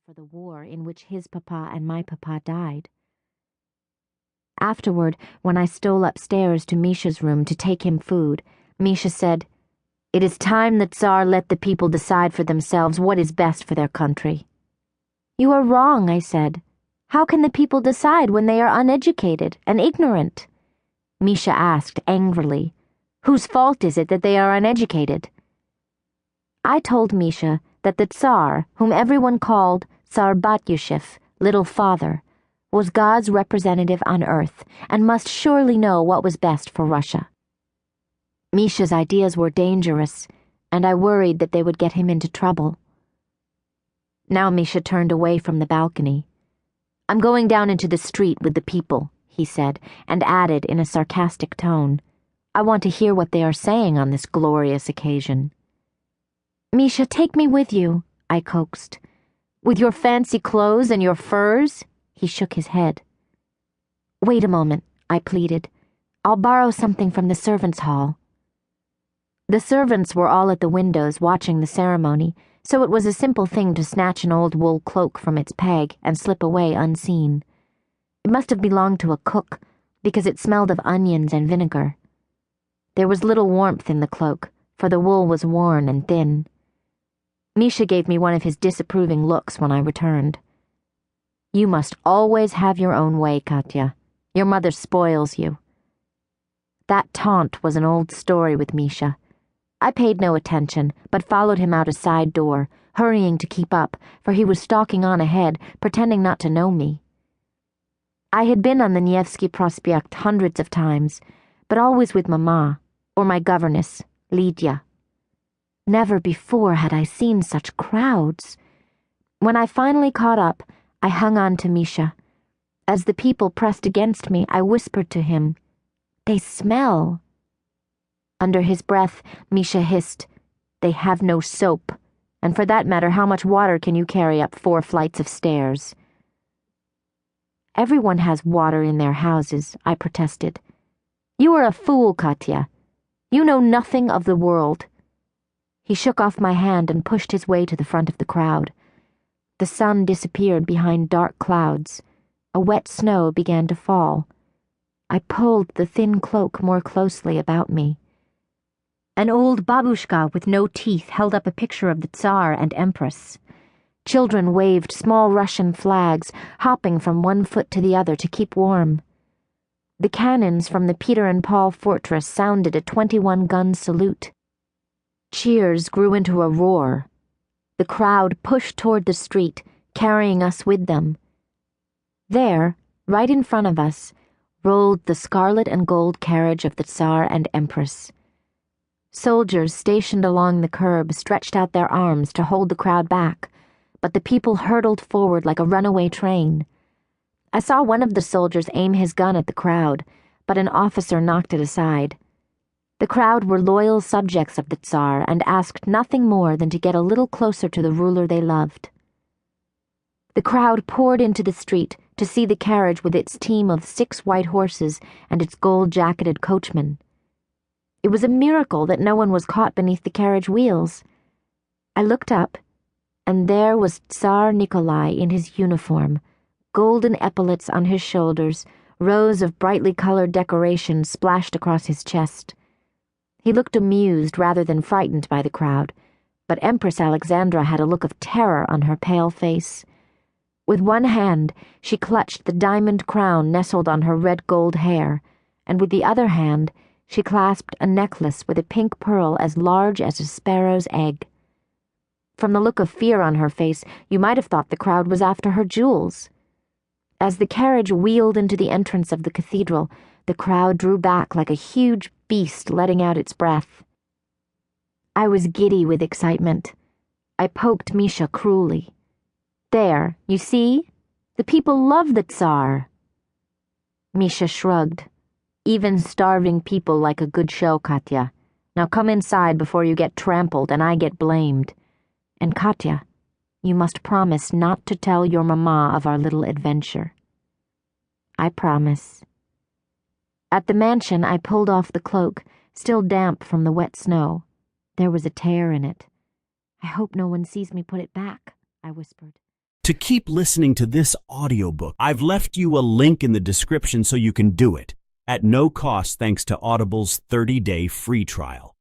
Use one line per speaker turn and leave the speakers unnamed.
for the war in which his papa and my papa died. Afterward, when I stole upstairs to Misha's room to take him food, Misha said, "It is time the Tsar let the people decide for themselves what is best for their country." "You are wrong," I said. "How can the people decide when they are uneducated and ignorant?" Misha asked angrily, "Whose fault is it that they are uneducated?" I told Misha that the Tsar, whom everyone called Tsar Batyushev, Little Father, was God's representative on earth and must surely know what was best for Russia. Misha's ideas were dangerous, and I worried that they would get him into trouble. Now Misha turned away from the balcony. "I'm going down into the street with the people," he said, and added in a sarcastic tone, "I want to hear what they are saying on this glorious occasion." "Misha, take me with you," I coaxed. "With your fancy clothes and your furs?" He shook his head. "Wait a moment," I pleaded. "I'll borrow something from the servants' hall." The servants were all at the windows watching the ceremony, so it was a simple thing to snatch an old wool cloak from its peg and slip away unseen. It must have belonged to a cook, because it smelled of onions and vinegar. There was little warmth in the cloak, for the wool was worn and thin. Misha gave me one of his disapproving looks when I returned. "You must always have your own way, Katya. Your mother spoils you." That taunt was an old story with Misha. I paid no attention, but followed him out a side door, hurrying to keep up, for he was stalking on ahead, pretending not to know me. I had been on the Nevsky Prospect hundreds of times, but always with Mama, or my governess, Lydia. Never before had I seen such crowds. When I finally caught up, I hung on to Misha. As the people pressed against me, I whispered to him, "They smell." Under his breath, Misha hissed, "They have no soap, and for that matter, how much water can you carry up 4 flights of stairs?" "Everyone has water in their houses," I protested. "You are a fool, Katya. You know nothing of the world." He shook off my hand and pushed his way to the front of the crowd. The sun disappeared behind dark clouds. A wet snow began to fall. I pulled the thin cloak more closely about me. An old babushka with no teeth held up a picture of the Tsar and Empress. Children waved small Russian flags, hopping from one foot to the other to keep warm. The cannons from the Peter and Paul fortress sounded a 21-gun salute. Cheers grew into a roar. The crowd pushed toward the street, carrying us with them. There, right in front of us, rolled the scarlet and gold carriage of the Tsar and Empress. Soldiers stationed along the curb stretched out their arms to hold the crowd back, but the people hurtled forward like a runaway train. I saw one of the soldiers aim his gun at the crowd, but an officer knocked it aside. The crowd were loyal subjects of the Tsar and asked nothing more than to get a little closer to the ruler they loved. The crowd poured into the street to see the carriage with its team of 6 white horses and its gold-jacketed coachman. It was a miracle that no one was caught beneath the carriage wheels. I looked up, and there was Tsar Nikolai in his uniform, golden epaulets on his shoulders, rows of brightly colored decorations splashed across his chest. He looked amused rather than frightened by the crowd, but Empress Alexandra had a look of terror on her pale face. With one hand, she clutched the diamond crown nestled on her red-gold hair, and with the other hand, she clasped a necklace with a pink pearl as large as a sparrow's egg. From the look of fear on her face, you might have thought the crowd was after her jewels. As the carriage wheeled into the entrance of the cathedral, the crowd drew back like a huge beast letting out its breath. I was giddy with excitement. I poked Misha cruelly. "There, you see? The people love the Tsar." Misha shrugged. "Even starving people like a good show, Katya. Now come inside before you get trampled and I get blamed. And Katya, you must promise not to tell your mama of our little adventure." "I promise." At the mansion, I pulled off the cloak, still damp from the wet snow. There was a tear in it. "I hope no one sees me put it back," I whispered.
to keep listening to this audiobook. I've left you a link in the description so you can do it, at no cost thanks to Audible's 30-day free trial.